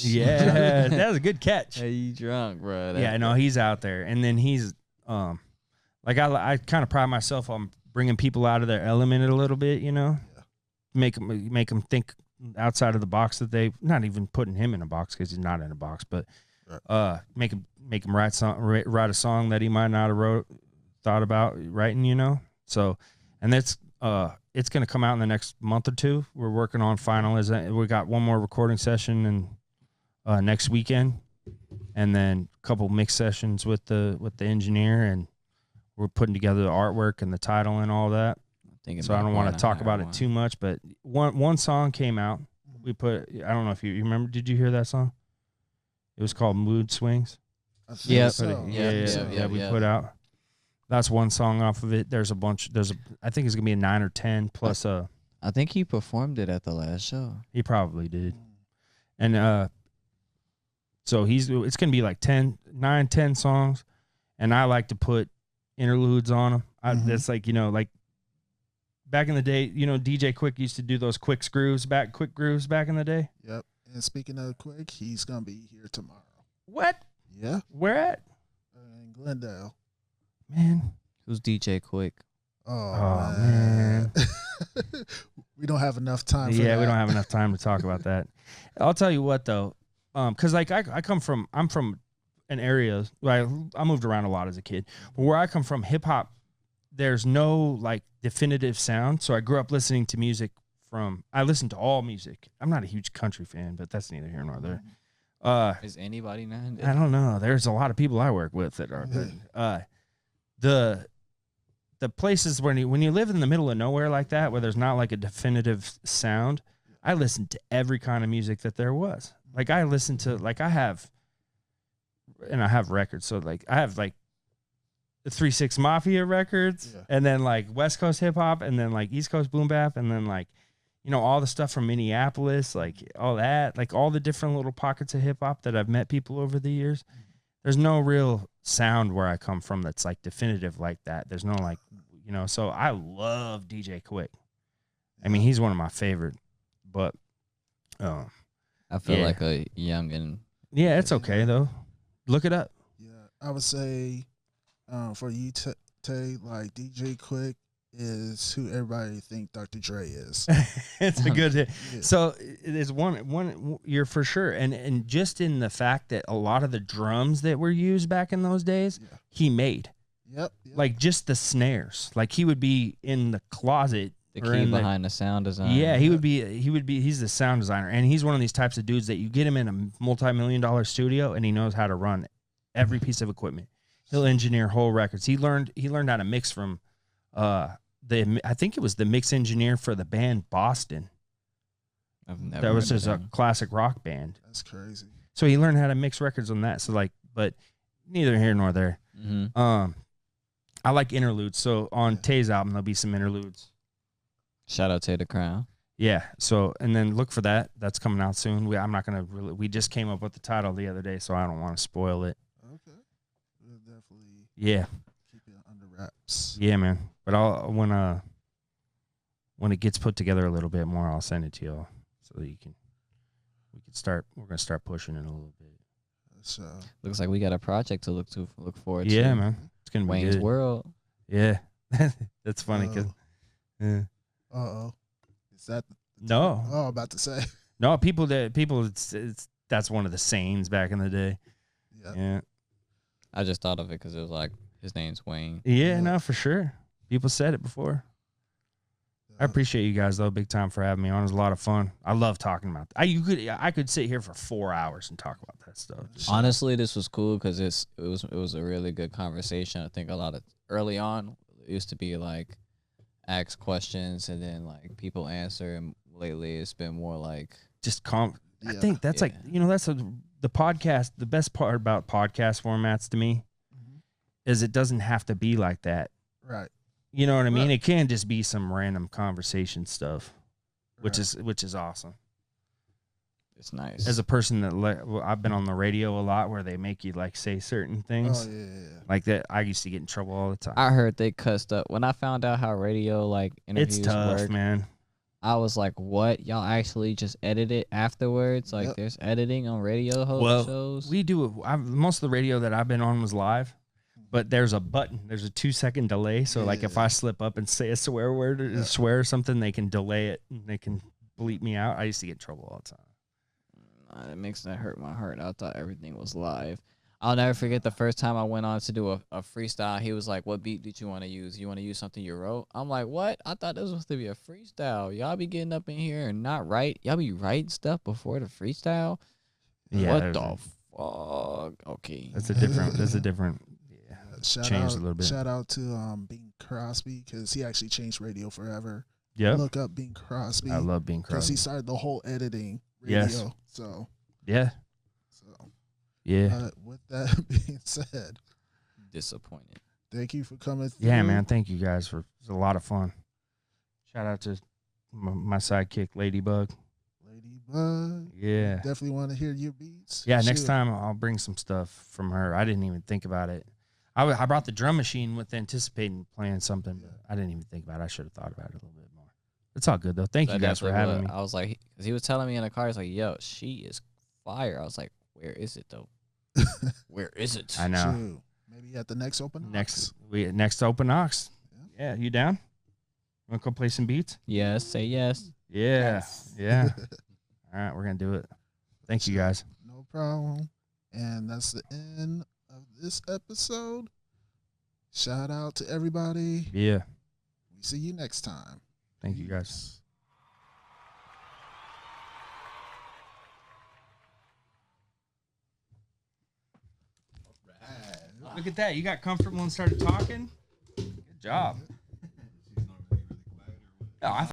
Yeah, that was a good catch. Hey, you drunk, bro? Yeah, no, he's out there, and then he's like I kind of pride myself on bringing people out of their element a little bit, make them think outside of the box that they not even putting him in a box because he's not in a box, but make him write a song that he might not have thought about writing, So, and that's it's gonna come out in the next month or two. We're working on we got one more recording session and next weekend, and then a couple mix sessions with the engineer, and we're putting together the artwork and the title and all that. So I don't want to talk about it too much, but one song came out. We put. I don't know if you remember. Did you hear that song? It was called Mood Swings. Yeah. We put out. That's one song off of it. There's a bunch. I think it's gonna be a 9 or 10 plus a. I think he performed it at the last show. He probably did, and so it's gonna be like 9, 10 songs, and I like to put interludes on them. That's like like back in the day. DJ Quick used to do those quick grooves back in the day. Yep. And speaking of Quick, he's gonna be here tomorrow. What? Yeah. Where at? In Glendale. Man. Who's DJ Quick? Oh man. We don't have enough time for that. Yeah, we don't have enough time to talk about that. I'll tell you what though, because like I'm from an area. I moved around a lot as a kid, but where I come from, hip hop, there's no like definitive sound. So I grew up listening to music I listen to all music. I'm not a huge country fan, but that's neither here nor there. Is anybody not? I don't know. There's a lot of people I work with that are. The places when you live in the middle of nowhere like that, where there's not like a definitive sound, I listened to every kind of music that there was. Like I listen to I have records. So like I have like the 3-6 Mafia records, and then like West Coast hip hop, and then like East Coast boom bap, and then like all the stuff from Minneapolis, like all that, like all the different little pockets of hip hop that I've met people over the years. There's no real sound where I come from that's like definitive like that. There's no like, so I love DJ Quick. I mean, he's one of my favorite, but I feel like a youngin'. Yeah, it's okay though. Look it up. Yeah, I would say for you, Tay, like DJ Quick is who everybody think Dr. Dre is. It's a good hit. Yeah. So there's one you're for sure, and just in the fact that a lot of the drums that were used back in those days, he made. Yep. Like just the snares. Like he would be in the closet. The key behind the sound design. Yeah, he would be. He's the sound designer, and he's one of these types of dudes that you get him in a multi-million-dollar studio, and he knows how to run every piece of equipment. He'll engineer whole records. He learned how to mix from. I think it was the mix engineer for the band Boston. That was just a classic rock band. That's crazy. So he learned how to mix records on that. So like, but neither here nor there. Mm-hmm. I like interludes. So on Tay's album, there'll be some interludes. Shout out Tay the Crown. Yeah. So and then look for that. That's coming out soon. I'm not gonna really. We just came up with the title the other day, so I don't want to spoil it. Okay. We'll definitely. Yeah. Keep it under wraps. Yeah, man. But when it gets put together a little bit more, I'll send it to y'all so that we're gonna start pushing it a little bit. So Looks like we got a project to look forward to. Yeah, man. It's gonna be Wayne's good. World. Yeah. That's funny because is that no. I'm about to say. No, people that's one of the sayings back in the day. Yeah. I just thought of it because it was like his name's Wayne. Yeah, no, for sure. People said it before. I appreciate you guys though, big time for having me on. It was a lot of fun. I love talking about that. I could sit here for 4 hours and talk about that stuff. Honestly, this was cool because it was a really good conversation. I think a lot of early on it used to be like ask questions and then like people answer, and lately it's been more like just I think that's like that's the podcast. The best part about podcast formats to me is it doesn't have to be like that. Right. You know what I mean? It can just be some random conversation stuff, which is awesome. It's nice. As a person that I've been on the radio a lot, where they make you like say certain things. Oh yeah. Like that. I used to get in trouble all the time. I heard they cussed up when I found out how radio like interviews it's tough, work, man. I was like, "What? Y'all actually just edit it afterwards? Like, there's editing on radio shows?" We do. Most of the radio that I've been on was live. But there's a button. There's a 2-second delay. So like if I slip up and say a swear word or swear or something, they can delay it and they can bleep me out. I used to get in trouble all the time. It makes that hurt my heart. I thought everything was live. I'll never forget the first time I went on to do a freestyle. He was like, "What beat did you want to use? You want to use something you wrote?" I'm like, "What? I thought this was supposed to be a freestyle. Y'all be getting up in here and not write. Y'all be writing stuff before the freestyle. Yeah, what the fuck? Okay, that's a different. Changed a little bit. Shout out to Bing Crosby because he actually changed radio forever. Yeah. Look up Bing Crosby. I love Bing Crosby because he started the whole editing radio. Yes. So yeah. So yeah. with that being said, disappointed. Thank you for coming through. Yeah, man. Thank you guys for. It was a lot of fun. Shout out to my sidekick, Ladybug. Ladybug. Yeah. Definitely want to hear your beats. Yeah, next Shoot. time I'll bring some stuff from her. I didn't even think about it. I brought the drum machine with anticipating playing something, but I didn't even think about it. I should have thought about it a little bit more. It's all good, though. Thank you guys for having me. I was like, because he was telling me in the car, he's like, yo, she is fire. I was like, where is it, though? Where is it? I know. Shoot. Maybe at the next open. Next open ox. Yeah, you down? Want to go play some beats? Yes, say yes. Yeah, yeah. All right, we're going to do it. Thank you, guys. No problem. And that's the end of this episode. Shout out to everybody. Yeah. We see you next time. Thank you, guys. Look at that. You got comfortable and started talking. Good job. She's not really quiet or what? No, I